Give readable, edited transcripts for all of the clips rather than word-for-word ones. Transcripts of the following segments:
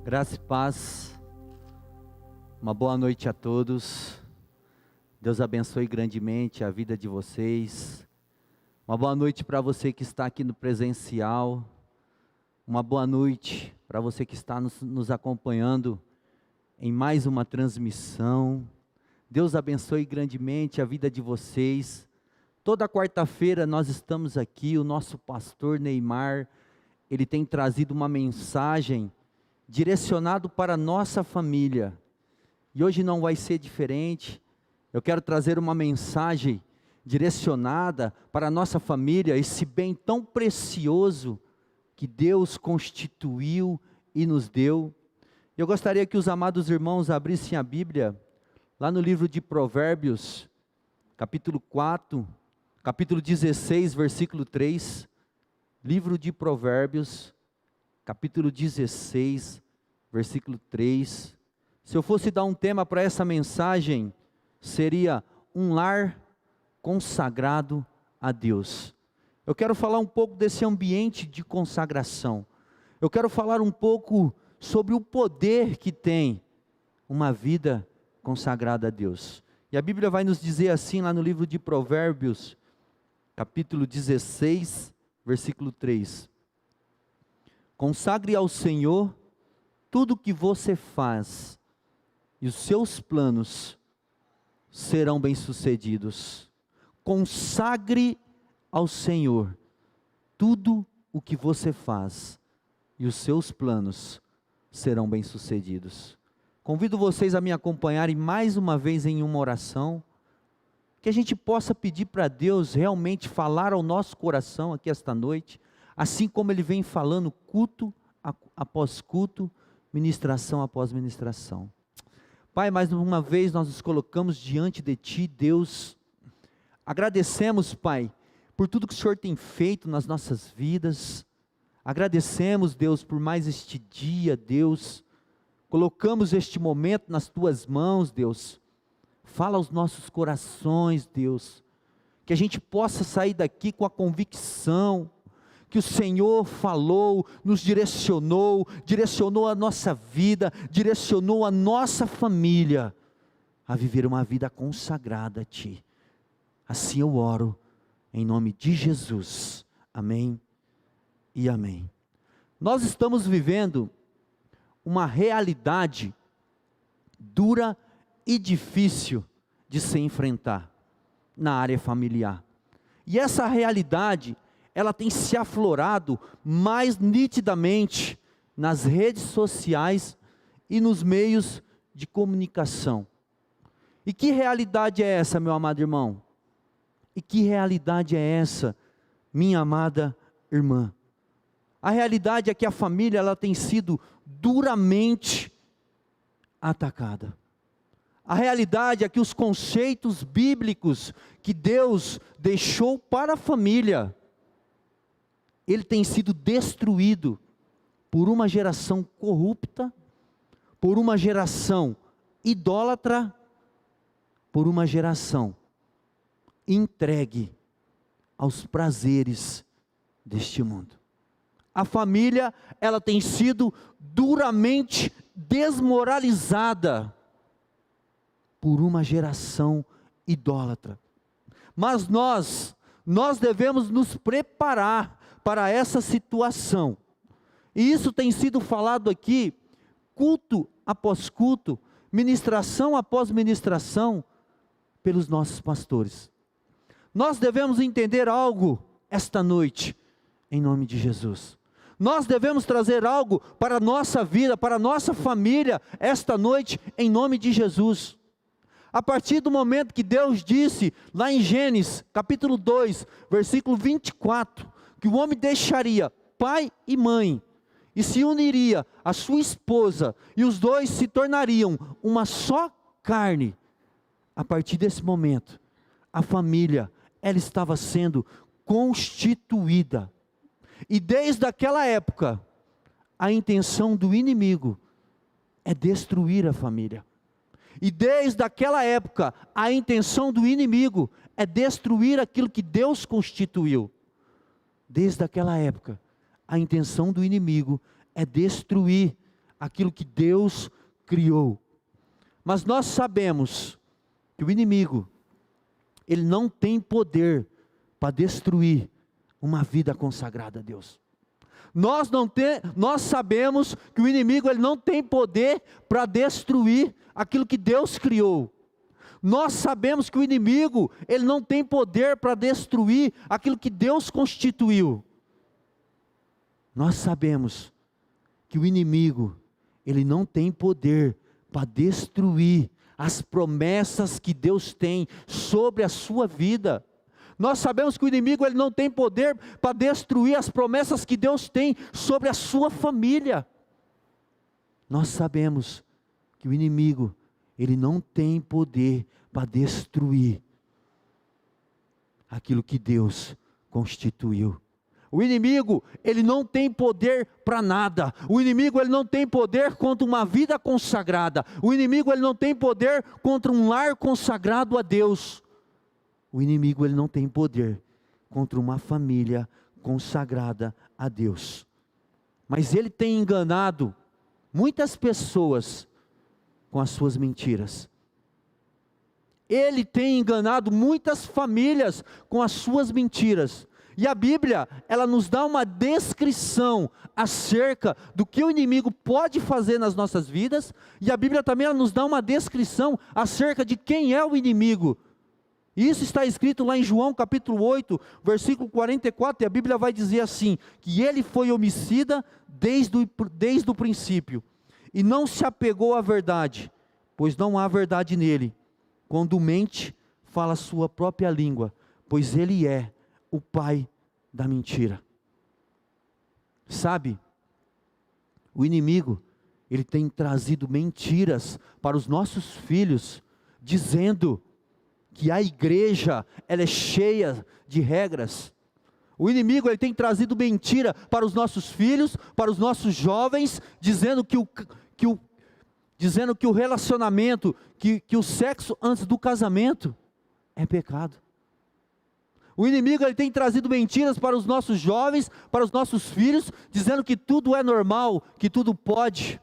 Graça e paz, uma boa noite a todos. Deus abençoe grandemente a vida de vocês. Uma boa noite para você que está aqui no presencial. Uma boa noite para você que está nos acompanhando em mais uma transmissão. Deus abençoe grandemente a vida de vocês. Toda quarta-feira nós estamos aqui, o nosso pastor Neymar, ele tem trazido uma mensagem direcionado para a nossa família, e hoje não vai ser diferente. Eu quero trazer uma mensagem direcionada para a nossa família, esse bem tão precioso que Deus constituiu e nos deu. Eu gostaria que os amados irmãos abrissem a Bíblia, lá no livro de Provérbios, capítulo 4, capítulo 16, versículo 3, livro de Provérbios, capítulo 16, versículo 3, se eu fosse dar um tema para essa mensagem, seria um lar consagrado a Deus. Eu quero falar um pouco desse ambiente de consagração, eu quero falar um pouco sobre o poder que tem uma vida consagrada a Deus, e a Bíblia vai nos dizer assim lá no livro de Provérbios, capítulo 16, versículo 3, consagre ao Senhor tudo o que você faz, e os seus planos serão bem-sucedidos. Consagre ao Senhor tudo o que você faz, e os seus planos serão bem-sucedidos. Convido vocês a me acompanharem mais uma vez em uma oração, que a gente possa pedir para Deus realmente falar ao nosso coração aqui esta noite, assim como Ele vem falando culto após culto, ministração após ministração. Pai, mais uma vez nós nos colocamos diante de Ti, Deus, agradecemos, Pai, por tudo que o Senhor tem feito nas nossas vidas, agradecemos, Deus, por mais este dia, Deus, colocamos este momento nas Tuas mãos, Deus, fala aos nossos corações, Deus, que a gente possa sair daqui com a convicção, que o Senhor falou, nos direcionou a nossa vida, direcionou a nossa família, a viver uma vida consagrada a Ti. Assim eu oro, em nome de Jesus, amém e amém. Nós estamos vivendo uma realidade dura e difícil de se enfrentar na área familiar, e essa realidade, ela tem se aflorado mais nitidamente nas redes sociais e nos meios de comunicação. E que realidade é essa, meu amado irmão? E que realidade é essa, minha amada irmã? A realidade é que a família, ela tem sido duramente atacada. A realidade é que os conceitos bíblicos que Deus deixou para a família, ele tem sido destruído por uma geração corrupta, por uma geração idólatra, por uma geração entregue aos prazeres deste mundo. A família, ela tem sido duramente desmoralizada por uma geração idólatra. Mas nós devemos nos preparar para essa situação, e isso tem sido falado aqui, culto após culto, ministração após ministração, pelos nossos pastores. Nós devemos entender algo esta noite, em nome de Jesus. Nós devemos trazer algo para a nossa vida, para a nossa família, esta noite, em nome de Jesus. A partir do momento que Deus disse, lá em Gênesis, capítulo 2, versículo 24, que o homem deixaria pai e mãe, e se uniria à sua esposa, e os dois se tornariam uma só carne. A partir desse momento, a família, ela estava sendo constituída, e desde aquela época, a intenção do inimigo é destruir a família, e desde aquela época, a intenção do inimigo é destruir aquilo que Deus constituiu. Desde aquela época, a intenção do inimigo é destruir aquilo que Deus criou. Mas nós sabemos que o inimigo, ele não tem poder para destruir uma vida consagrada a Deus. Nós sabemos que o inimigo, ele não tem poder para destruir aquilo que Deus criou. Nós sabemos que o inimigo, ele não tem poder para destruir aquilo que Deus constituiu. Nós sabemos que o inimigo, ele não tem poder para destruir as promessas que Deus tem sobre a sua vida. Nós sabemos que o inimigo, ele não tem poder para destruir as promessas que Deus tem sobre a sua família. Nós sabemos que o inimigo, ele não tem poder para destruir aquilo que Deus constituiu. O inimigo, ele não tem poder para nada. O inimigo, ele não tem poder contra uma vida consagrada. O inimigo, ele não tem poder contra um lar consagrado a Deus. O inimigo, ele não tem poder contra uma família consagrada a Deus. Mas ele tem enganado muitas pessoas com as suas mentiras. Ele tem enganado muitas famílias com as suas mentiras. E a Bíblia, ela nos dá uma descrição acerca do que o inimigo pode fazer nas nossas vidas. E a Bíblia também, ela nos dá uma descrição acerca de quem é o inimigo. Isso está escrito lá em João capítulo 8, versículo 44, e a Bíblia vai dizer assim, que ele foi homicida desde o princípio, e não se apegou à verdade, pois não há verdade nele. Quando mente, fala a sua própria língua, pois ele é o pai da mentira. Sabe, o inimigo, ele tem trazido mentiras para os nossos filhos, dizendo que a igreja, ela é cheia de regras. O inimigo, ele tem trazido mentira para os nossos filhos, para os nossos jovens, dizendo que o relacionamento, que o sexo antes do casamento é pecado. O inimigo, ele tem trazido mentiras para os nossos jovens, para os nossos filhos, dizendo que tudo é normal, que tudo pode.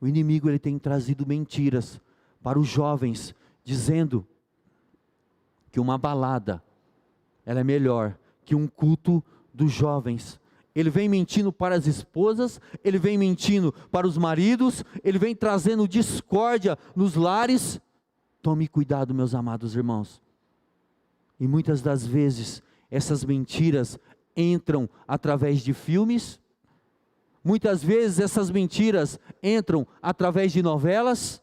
O inimigo, ele tem trazido mentiras para os jovens, dizendo que uma balada, ela é melhor que um culto dos jovens. Ele vem mentindo para as esposas, ele vem mentindo para os maridos, ele vem trazendo discórdia nos lares. Tome cuidado, meus amados irmãos. E muitas das vezes, essas mentiras entram através de filmes. Muitas vezes essas mentiras entram através de novelas.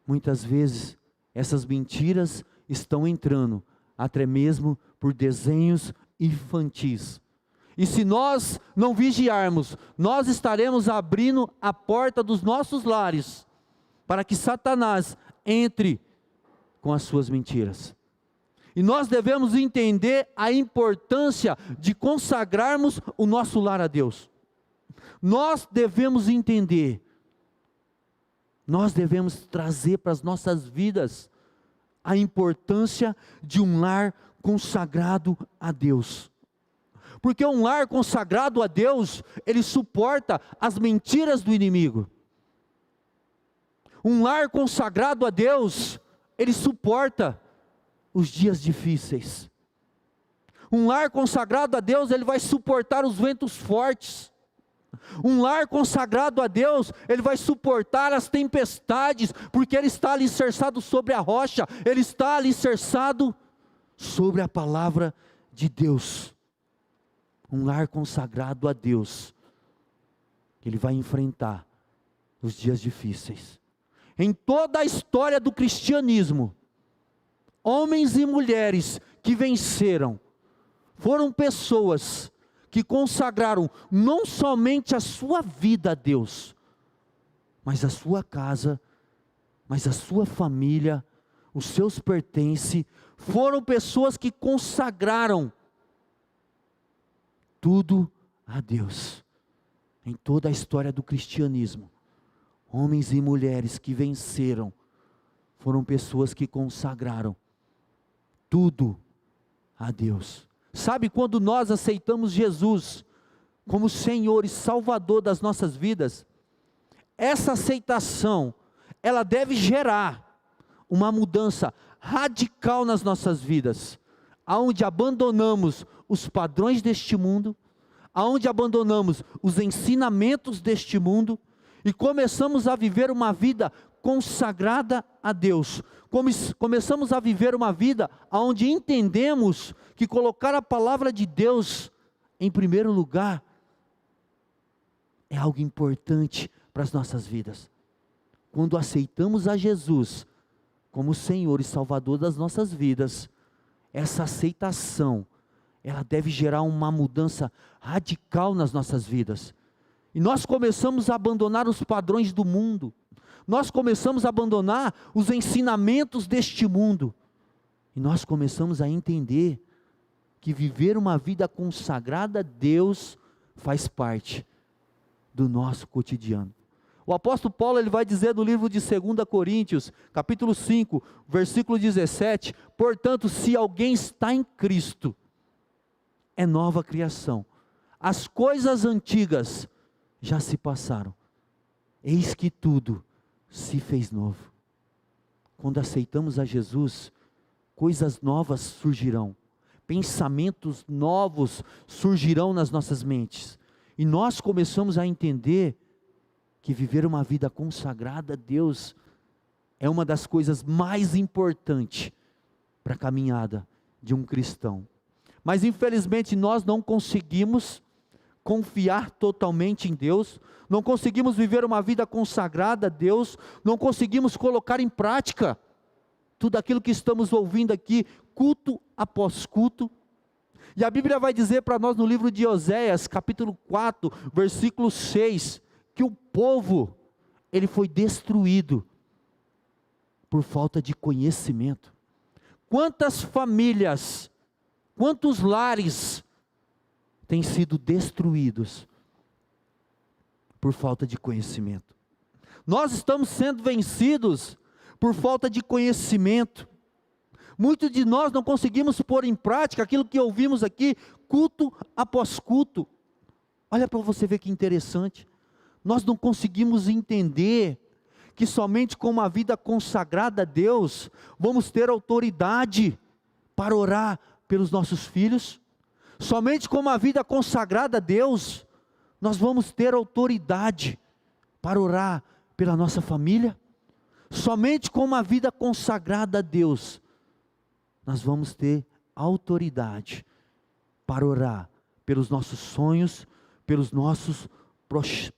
Muitas vezes essas mentiras estão entrando até mesmo por desenhos infantis. E se nós não vigiarmos, nós estaremos abrindo a porta dos nossos lares para que Satanás entre com as suas mentiras. E nós devemos entender a importância de consagrarmos o nosso lar a Deus. Nós devemos entender, nós devemos trazer para as nossas vidas a importância de um lar consagrado a Deus. Porque um lar consagrado a Deus, ele suporta as mentiras do inimigo. Um lar consagrado a Deus, ele suporta os dias difíceis. Um lar consagrado a Deus, ele vai suportar os ventos fortes. Um lar consagrado a Deus, ele vai suportar as tempestades, porque ele está alicerçado sobre a rocha, ele está alicerçado sobre a palavra de Deus. Um lar consagrado a Deus, ele vai enfrentar os dias difíceis. Em toda a história do cristianismo, homens e mulheres que venceram, foram pessoas que consagraram não somente a sua vida a Deus, mas a sua casa, mas a sua família, os seus pertences, foram pessoas que consagraram tudo a Deus. Em toda a história do cristianismo, homens e mulheres que venceram, foram pessoas que consagraram tudo a Deus. Sabe, quando nós aceitamos Jesus como Senhor e Salvador das nossas vidas, essa aceitação, ela deve gerar uma mudança radical nas nossas vidas, aonde abandonamos os padrões deste mundo, aonde abandonamos os ensinamentos deste mundo, e começamos a viver uma vida consagrada a Deus. Começamos a viver uma vida onde entendemos que colocar a palavra de Deus em primeiro lugar é algo importante para as nossas vidas. Quando aceitamos a Jesus como Senhor e Salvador das nossas vidas, essa aceitação, ela deve gerar uma mudança radical nas nossas vidas. E nós começamos a abandonar os padrões do mundo, nós começamos a abandonar os ensinamentos deste mundo, e nós começamos a entender que viver uma vida consagrada a Deus faz parte do nosso cotidiano. O apóstolo Paulo, ele vai dizer no livro de 2 Coríntios, capítulo 5, versículo 17, portanto, se alguém está em Cristo, é nova criação, as coisas antigas já se passaram, eis que tudo se fez novo. Quando aceitamos a Jesus, coisas novas surgirão, pensamentos novos surgirão nas nossas mentes, e nós começamos a entender que viver uma vida consagrada a Deus é uma das coisas mais importantes para a caminhada de um cristão. Mas infelizmente nós não conseguimos confiar totalmente em Deus, não conseguimos viver uma vida consagrada a Deus, não conseguimos colocar em prática tudo aquilo que estamos ouvindo aqui, culto após culto. E a Bíblia vai dizer para nós no livro de Oséias, capítulo 4, versículo 6, que o povo, ele foi destruído por falta de conhecimento. Quantas famílias, quantos lares têm sido destruídos por falta de conhecimento? Nós estamos sendo vencidos por falta de conhecimento. Muitos de nós não conseguimos pôr em prática aquilo que ouvimos aqui, culto após culto. Olha para você ver que interessante. Nós não conseguimos entender que somente com uma vida consagrada a Deus, vamos ter autoridade para orar pelos nossos filhos. Somente com uma vida consagrada a Deus, nós vamos ter autoridade para orar pela nossa família. Somente com uma vida consagrada a Deus, nós vamos ter autoridade para orar pelos nossos sonhos, pelos nossos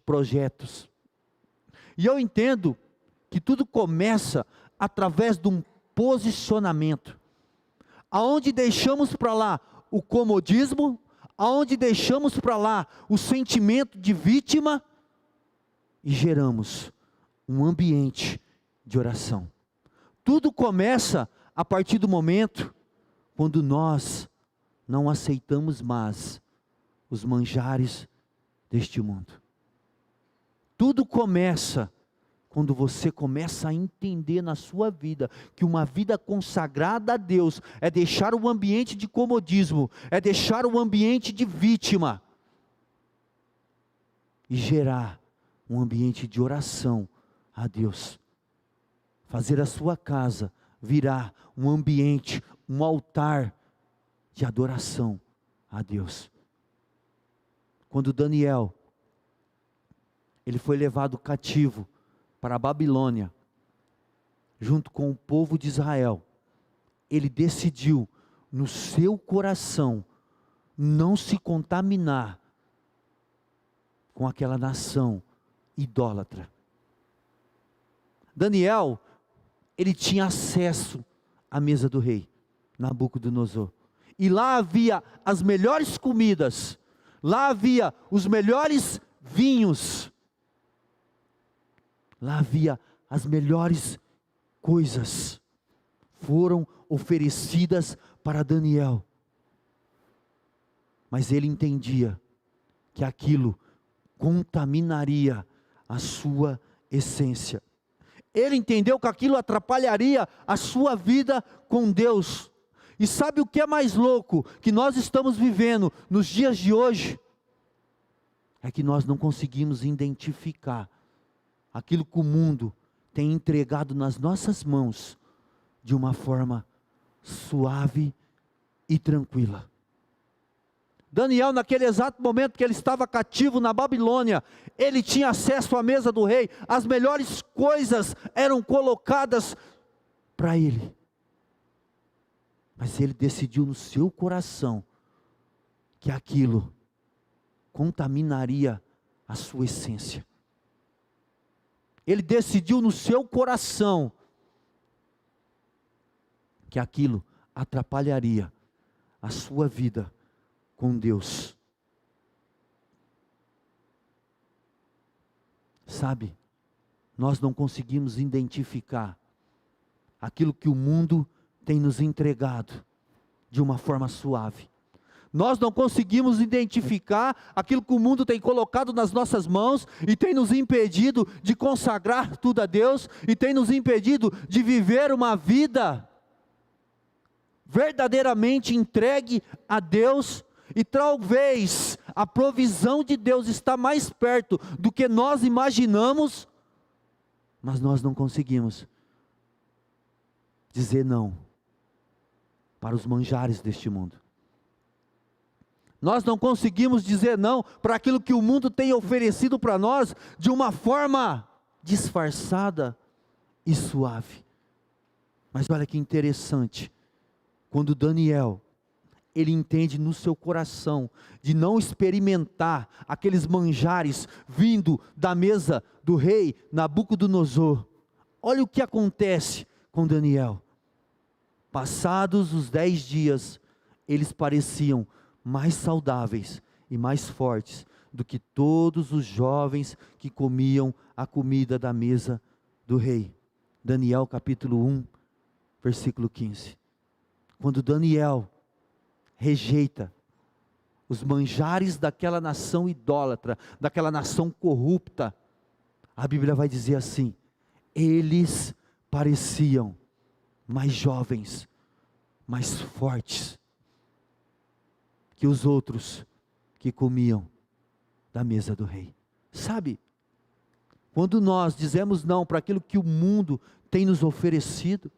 projetos. E eu entendo que tudo começa através de um posicionamento, aonde deixamos para lá o comodismo, aonde deixamos para lá o sentimento de vítima e geramos um ambiente de oração. Tudo começa a partir do momento quando nós não aceitamos mais os manjares deste mundo. Tudo começa quando você começa a entender na sua vida que uma vida consagrada a Deus é deixar o ambiente de comodismo, é deixar o ambiente de vítima e gerar um ambiente de oração a Deus. Fazer a sua casa virar um ambiente, um altar de adoração a Deus. Quando Daniel, ele foi levado cativo para a Babilônia, junto com o povo de Israel, ele decidiu no seu coração não se contaminar com aquela nação idólatra. Daniel, ele tinha acesso à mesa do rei Nabucodonosor, e lá havia as melhores comidas, lá havia os melhores vinhos, lá havia as melhores coisas, foram oferecidas para Daniel, mas ele entendia que aquilo contaminaria a sua essência. Ele entendeu que aquilo atrapalharia a sua vida com Deus. E sabe o que é mais louco que nós estamos vivendo nos dias de hoje? É que nós não conseguimos identificar aquilo que o mundo tem entregado nas nossas mãos de uma forma suave e tranquila. Daniel, naquele exato momento que ele estava cativo na Babilônia, ele tinha acesso à mesa do rei, as melhores coisas eram colocadas para ele. Mas ele decidiu no seu coração que aquilo contaminaria a sua essência. Ele decidiu no seu coração que aquilo atrapalharia a sua vida com Deus. Sabe, nós não conseguimos identificar aquilo que o mundo tem nos entregado de uma forma suave. Nós não conseguimos identificar aquilo que o mundo tem colocado nas nossas mãos e tem nos impedido de consagrar tudo a Deus e tem nos impedido de viver uma vida verdadeiramente entregue a Deus. E talvez a provisão de Deus está mais perto do que nós imaginamos, mas nós não conseguimos dizer não para os manjares deste mundo. Nós não conseguimos dizer não para aquilo que o mundo tem oferecido para nós de uma forma disfarçada e suave. Mas olha que interessante, quando Daniel, ele entende no seu coração de não experimentar aqueles manjares vindo da mesa do rei Nabucodonosor. Olha o que acontece com Daniel. Passados os 10 dias, eles pareciam mais saudáveis e mais fortes do que todos os jovens que comiam a comida da mesa do rei. Daniel capítulo 1, versículo 15. Quando Daniel rejeita os manjares daquela nação idólatra, daquela nação corrupta, a Bíblia vai dizer assim: eles pareciam mais jovens, mais fortes que os outros que comiam da mesa do rei. Sabe, quando nós dizemos não para aquilo que o mundo tem nos oferecido,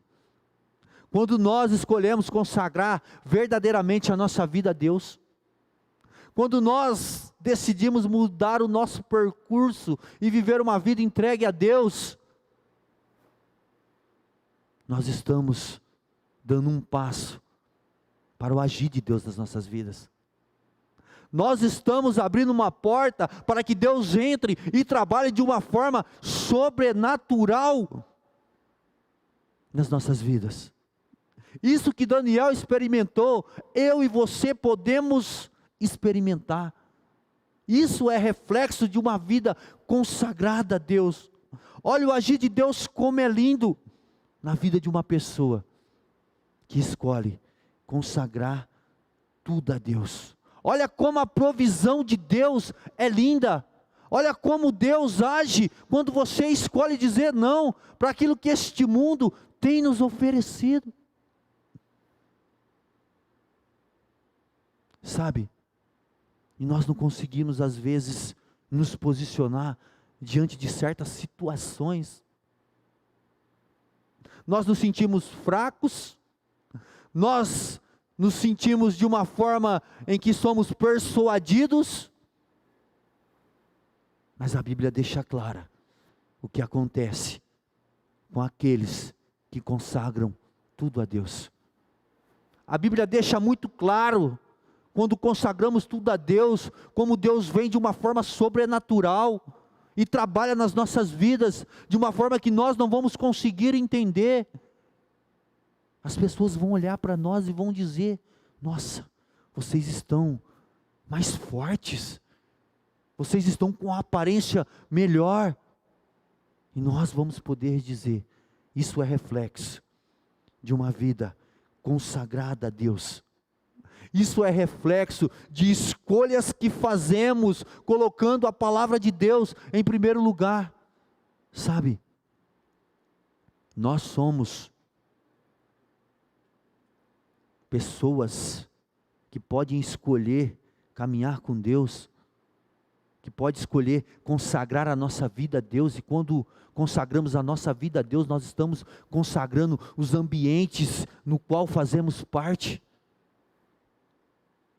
quando nós escolhemos consagrar verdadeiramente a nossa vida a Deus, quando nós decidimos mudar o nosso percurso e viver uma vida entregue a Deus, nós estamos dando um passo para o agir de Deus nas nossas vidas. Nós estamos abrindo uma porta para que Deus entre e trabalhe de uma forma sobrenatural nas nossas vidas. Isso que Daniel experimentou, eu e você podemos experimentar. Isso é reflexo de uma vida consagrada a Deus. Olha o agir de Deus como é lindo na vida de uma pessoa que escolhe consagrar tudo a Deus. Olha como a provisão de Deus é linda. Olha como Deus age quando você escolhe dizer não para aquilo que este mundo tem nos oferecido. Sabe, e nós não conseguimos às vezes nos posicionar diante de certas situações. Nós nos sentimos fracos, nós nos sentimos de uma forma em que somos persuadidos, mas a Bíblia deixa clara o que acontece com aqueles que consagram tudo a Deus. A Bíblia deixa muito claro, quando consagramos tudo a Deus, como Deus vem de uma forma sobrenatural e trabalha nas nossas vidas de uma forma que nós não vamos conseguir entender. As pessoas vão olhar para nós e vão dizer: nossa, vocês estão mais fortes, vocês estão com a aparência melhor. E nós vamos poder dizer: isso é reflexo de uma vida consagrada a Deus. Isso é reflexo de escolhas que fazemos, colocando a palavra de Deus em primeiro lugar. Sabe, nós somos pessoas que podem escolher caminhar com Deus que pode escolher consagrar a nossa vida a Deus, e quando consagramos a nossa vida a Deus, nós estamos consagrando os ambientes no qual fazemos parte.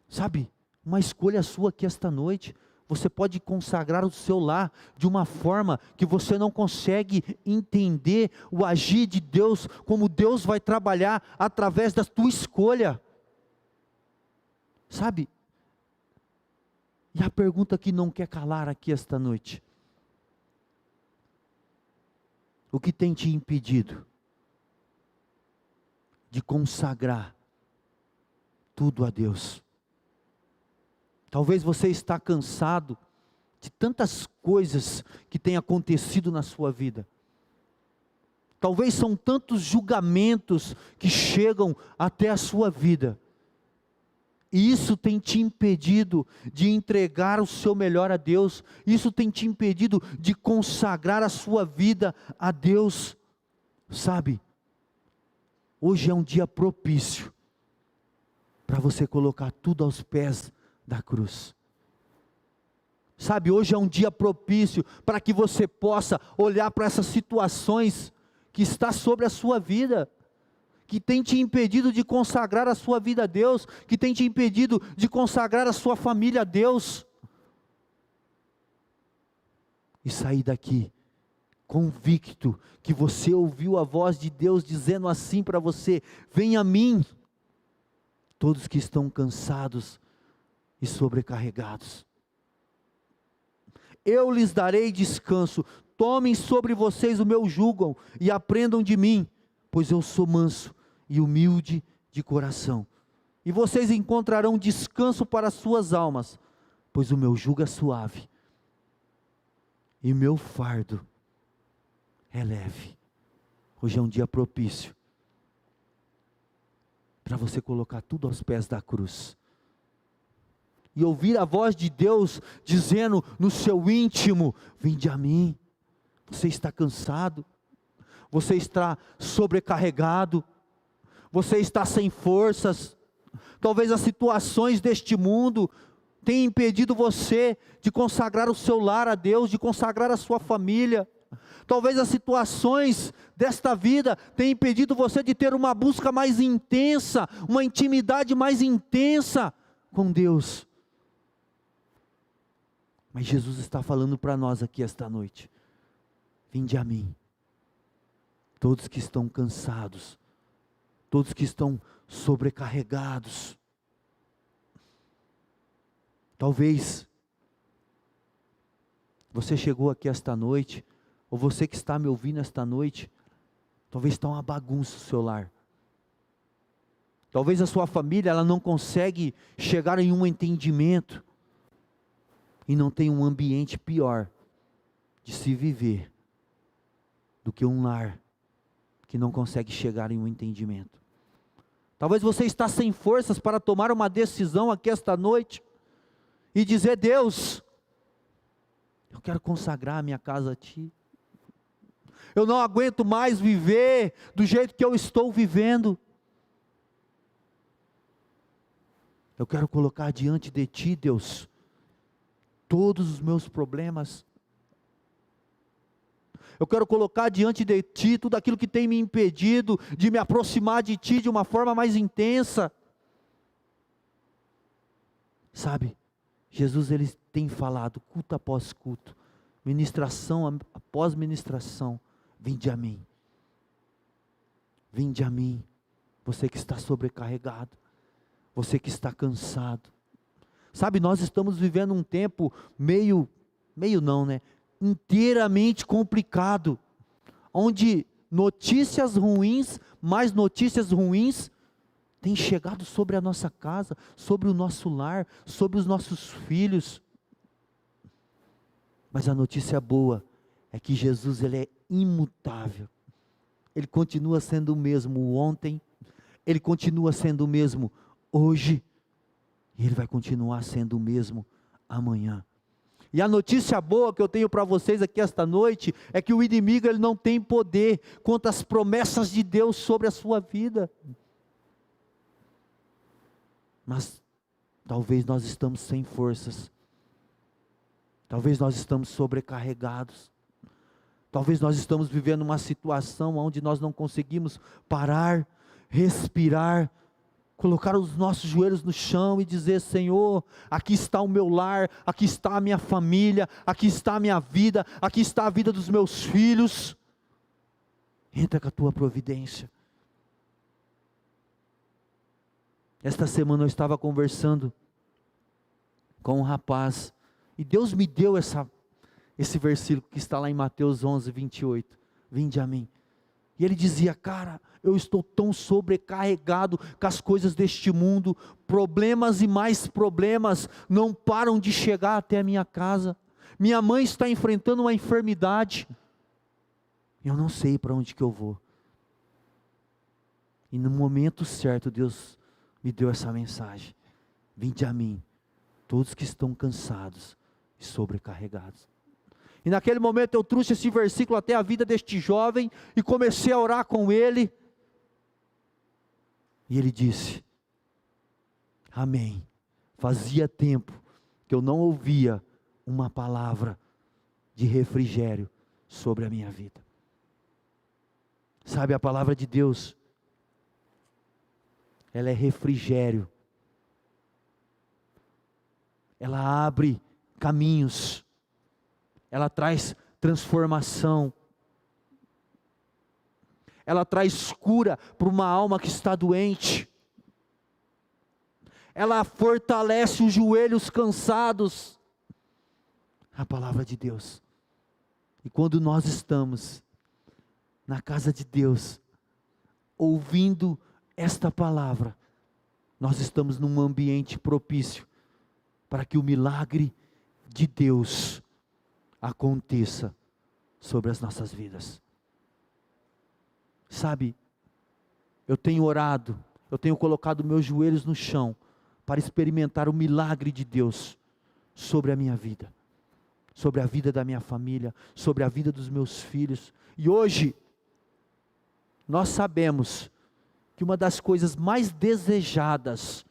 Sabe, uma escolha sua aqui esta noite. Você pode consagrar o seu lar de uma forma que você não consegue entender o agir de Deus, como Deus vai trabalhar através da tua escolha. Sabe? E a pergunta que não quer calar aqui esta noite: o que tem te impedido de consagrar tudo a Deus? Talvez você está cansado de tantas coisas que têm acontecido na sua vida. Talvez são tantos julgamentos que chegam até a sua vida. E isso tem te impedido de entregar o seu melhor a Deus. Isso tem te impedido de consagrar a sua vida a Deus. Sabe, hoje é um dia propício para você colocar tudo aos pés da cruz. Sabe, hoje é um dia propício para que você possa olhar para essas situações que está sobre a sua vida, que tem te impedido de consagrar a sua vida a Deus, que tem te impedido de consagrar a sua família a Deus, e sair daqui convicto que você ouviu a voz de Deus dizendo assim para você: venha a mim, todos que estão cansados e sobrecarregados, eu lhes darei descanso. Tomem sobre vocês o meu jugo e aprendam de mim, pois eu sou manso e humilde de coração, e vocês encontrarão descanso para as suas almas, pois o meu jugo é suave e o meu fardo é leve. Hoje é um dia propício para você colocar tudo aos pés da cruz e ouvir a voz de Deus dizendo no seu íntimo: vinde a mim. Você está cansado, você está sobrecarregado, você está sem forças. Talvez as situações deste mundo tenham impedido você de consagrar o seu lar a Deus, de consagrar a sua família. Talvez as situações desta vida tenham impedido você de ter uma busca mais intensa, uma intimidade mais intensa com Deus. Mas Jesus está falando para nós aqui esta noite: vinde a mim, todos que estão cansados, todos que estão sobrecarregados. Talvez você chegou aqui esta noite, ou você que está me ouvindo esta noite, talvez está uma bagunça o seu lar. Talvez a sua família ela não consegue chegar em um entendimento, e não tem um ambiente pior de se viver do que um lar que não consegue chegar em um entendimento. Talvez você está sem forças para tomar uma decisão aqui esta noite e dizer: Deus, eu quero consagrar a minha casa a Ti. Eu não aguento mais viver do jeito que eu estou vivendo. Eu quero colocar diante de Ti, Deus, todos os meus problemas. Eu quero colocar diante de Ti tudo aquilo que tem me impedido de me aproximar de Ti de uma forma mais intensa. Sabe, Jesus ele tem falado culto após culto, ministração após ministração: vinde a mim. Vinde a mim, você que está sobrecarregado, você que está cansado. Sabe, nós estamos vivendo um tempo meio não, né? Inteiramente complicado, onde notícias ruins, mais notícias ruins, têm chegado sobre a nossa casa, sobre o nosso lar, sobre os nossos filhos. Mas a notícia boa é que Jesus ele é imutável. Ele continua sendo o mesmo ontem, Ele continua sendo o mesmo hoje, e Ele vai continuar sendo o mesmo amanhã. E a notícia boa que eu tenho para vocês aqui esta noite, é que o inimigo ele não tem poder contra as promessas de Deus sobre a sua vida. Mas talvez nós estamos sem forças, Talvez nós estamos sobrecarregados. Talvez nós estamos vivendo uma situação onde nós não conseguimos parar, respirar, colocar os nossos joelhos no chão e dizer: Senhor, aqui está o meu lar, aqui está a minha família, aqui está a minha vida, aqui está a vida dos meus filhos. Entra com a tua providência. Esta semana eu estava conversando com um rapaz, e Deus me deu esse versículo que está lá em Mateus 11, 28, vinde a mim. E ele dizia: cara, eu estou tão sobrecarregado com as coisas deste mundo, problemas e mais problemas não param de chegar até a minha casa, minha mãe está enfrentando uma enfermidade, eu não sei para onde que eu vou. E no momento certo Deus me deu essa mensagem: vinde a mim, todos que estão cansados e sobrecarregados. E naquele momento eu trouxe esse versículo até a vida deste jovem, e comecei a orar com ele, e ele disse: amém, fazia tempo que eu não ouvia uma palavra de refrigério sobre a minha vida. Sabe, a palavra de Deus, ela é refrigério, ela abre caminhos, ela traz transformação, ela traz cura para uma alma que está doente, ela fortalece os joelhos cansados, a palavra de Deus. E quando nós estamos na casa de Deus, ouvindo esta palavra, nós estamos num ambiente propício para que o milagre de Deus aconteça sobre as nossas vidas. Sabe, eu tenho orado, eu tenho colocado meus joelhos no chão para experimentar o milagre de Deus sobre a minha vida, sobre a vida da minha família, sobre a vida dos meus filhos. E hoje nós sabemos que uma das coisas mais desejadas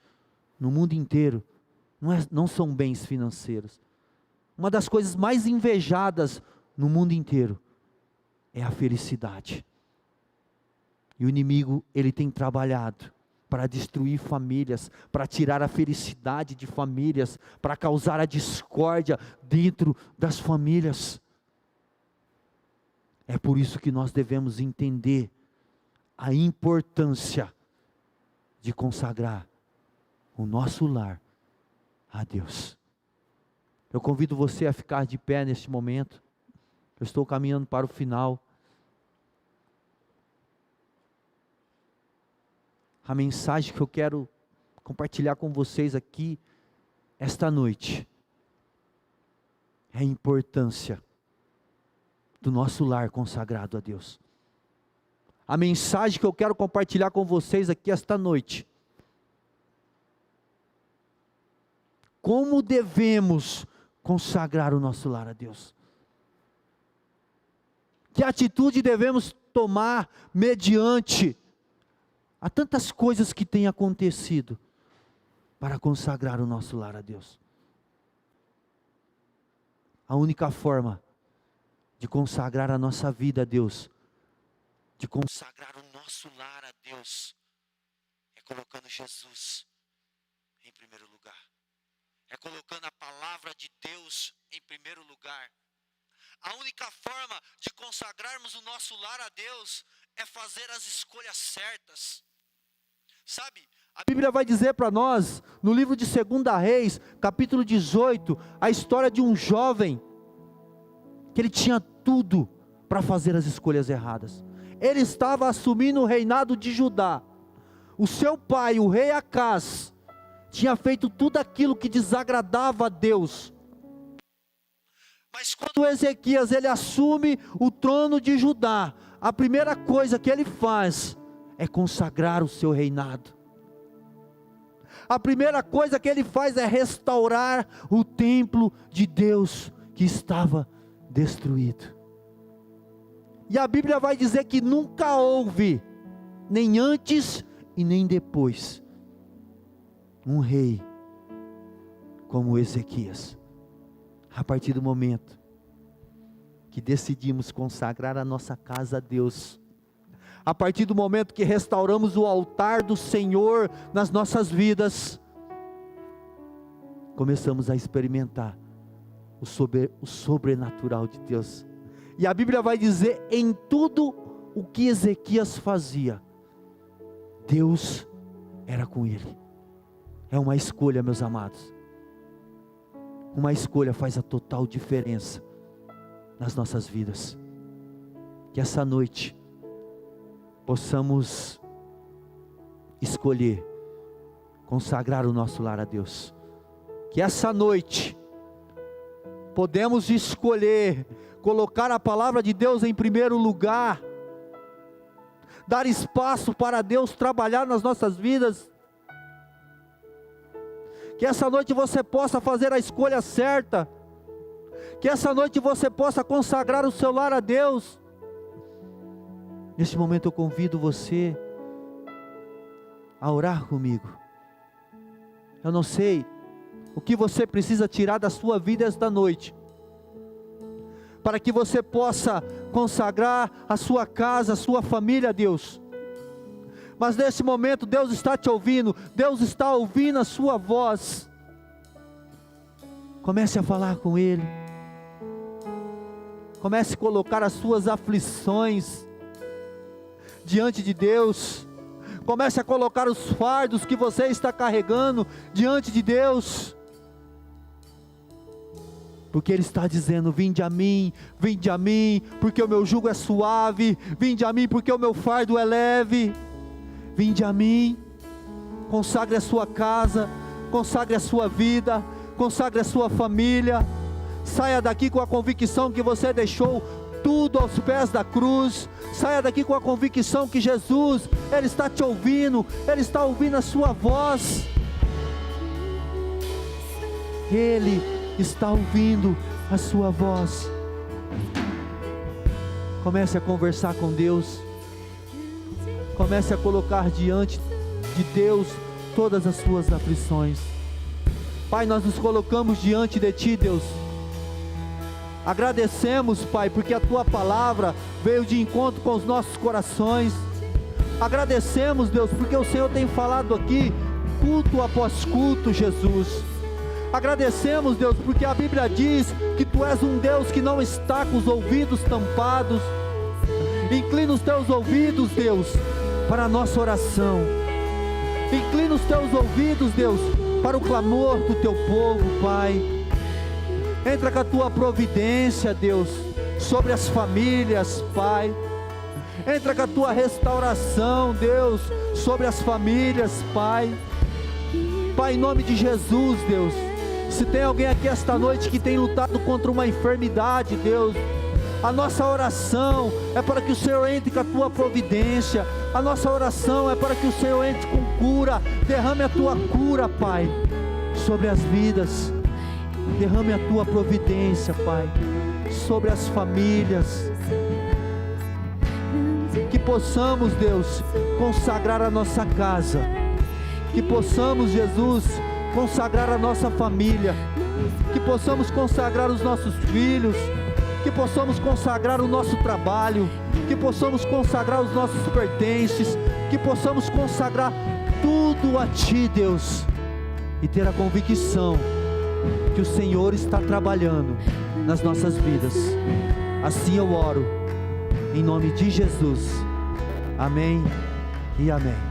no mundo inteiro não são bens financeiros. Uma das coisas mais invejadas no mundo inteiro é a felicidade. E o inimigo, ele tem trabalhado para destruir famílias, para tirar a felicidade de famílias, para causar a discórdia dentro das famílias. É por isso que nós devemos entender a importância de consagrar o nosso lar a Deus. Eu convido você a ficar de pé neste momento. Eu estou caminhando para o final. A mensagem que eu quero compartilhar com vocês aqui esta noite é a importância do nosso lar consagrado a Deus. A mensagem que eu quero compartilhar com vocês aqui esta noite: como devemos consagrar o nosso lar a Deus. Que atitude devemos tomar mediante a tantas coisas que têm acontecido para consagrar o nosso lar a Deus. A única forma de consagrar a nossa vida a Deus, de consagrar o nosso lar a Deus, é colocando Jesus em primeiro lugar. É colocando a palavra de Deus em primeiro lugar. A única forma de consagrarmos o nosso lar a Deus é fazer as escolhas certas. Sabe, a Bíblia vai dizer para nós, no livro de 2 Reis, capítulo 18, a história de um jovem, que ele tinha tudo para fazer as escolhas erradas. Ele estava assumindo o reinado de Judá. O seu pai, o rei Acás, tinha feito tudo aquilo que desagradava a Deus. Mas quando Ezequias ele assume o trono de Judá, a primeira coisa que ele faz é consagrar o seu reinado. A primeira coisa que ele faz é restaurar o templo de Deus que estava destruído. E a Bíblia vai dizer que nunca houve, nem antes e nem depois, um rei como Ezequias, A partir do momento que decidimos consagrar a nossa casa a Deus, a partir do momento que restauramos o altar do Senhor nas nossas vidas, começamos a experimentar o sobrenatural de Deus. E a Bíblia vai dizer: em tudo o que Ezequias fazia, Deus era com ele. É uma escolha, meus amados. Uma escolha faz a total diferença nas nossas vidas. Que essa noite possamos escolher consagrar o nosso lar a Deus. Que essa noite podemos escolher colocar a palavra de Deus em primeiro lugar, dar espaço para Deus trabalhar nas nossas vidas. Que essa noite você possa fazer a escolha certa, que essa noite você possa consagrar o seu lar a Deus. Neste momento eu convido você a orar comigo. Eu não sei o que você precisa tirar da sua vida esta noite, para que você possa consagrar a sua casa, a sua família a Deus. Mas nesse momento Deus está te ouvindo, Deus está ouvindo a sua voz. Comece a falar com Ele, comece a colocar as suas aflições diante de Deus, comece a colocar os fardos que você está carregando diante de Deus, porque Ele está dizendo: vinde a mim, porque o meu jugo é suave, vinde a mim, porque o meu fardo é leve. Vinde a mim, consagre a sua casa, consagre a sua vida, consagre a sua família. Saia daqui com a convicção que você deixou tudo aos pés da cruz. Saia daqui com a convicção que Jesus, Ele está te ouvindo, Ele está ouvindo a sua voz. Ele está ouvindo a sua voz. Comece a conversar com Deus. Comece a colocar diante de Deus todas as suas aflições. Pai, nós nos colocamos diante de Ti, Deus. Agradecemos, Pai, porque a Tua palavra veio de encontro com os nossos corações. Agradecemos, Deus, porque o Senhor tem falado aqui, culto após culto, Jesus. Agradecemos, Deus, porque a Bíblia diz que Tu és um Deus que não está com os ouvidos tampados. Inclina os Teus ouvidos, Deus, para a nossa oração. Inclina os Teus ouvidos, Deus, para o clamor do Teu povo, Pai. Entra com a Tua providência, Deus, sobre as famílias, Pai. Entra com a Tua restauração, Deus, sobre as famílias, Pai. Pai, em nome de Jesus, Deus, se tem alguém aqui esta noite que tem lutado contra uma enfermidade, Deus, a nossa oração é para que o Senhor entre com a Tua providência. A nossa oração é para que o Senhor entre com cura. Derrame a Tua cura, Pai, sobre as vidas. Derrame a Tua providência, Pai, sobre as famílias. Que possamos, Deus, consagrar a nossa casa. Que possamos, Jesus, consagrar a nossa família. Que possamos consagrar os nossos filhos. Que possamos consagrar o nosso trabalho, que possamos consagrar os nossos pertences, que possamos consagrar tudo a Ti, Deus, e ter a convicção que o Senhor está trabalhando nas nossas vidas. Assim eu oro, em nome de Jesus. Amém e amém.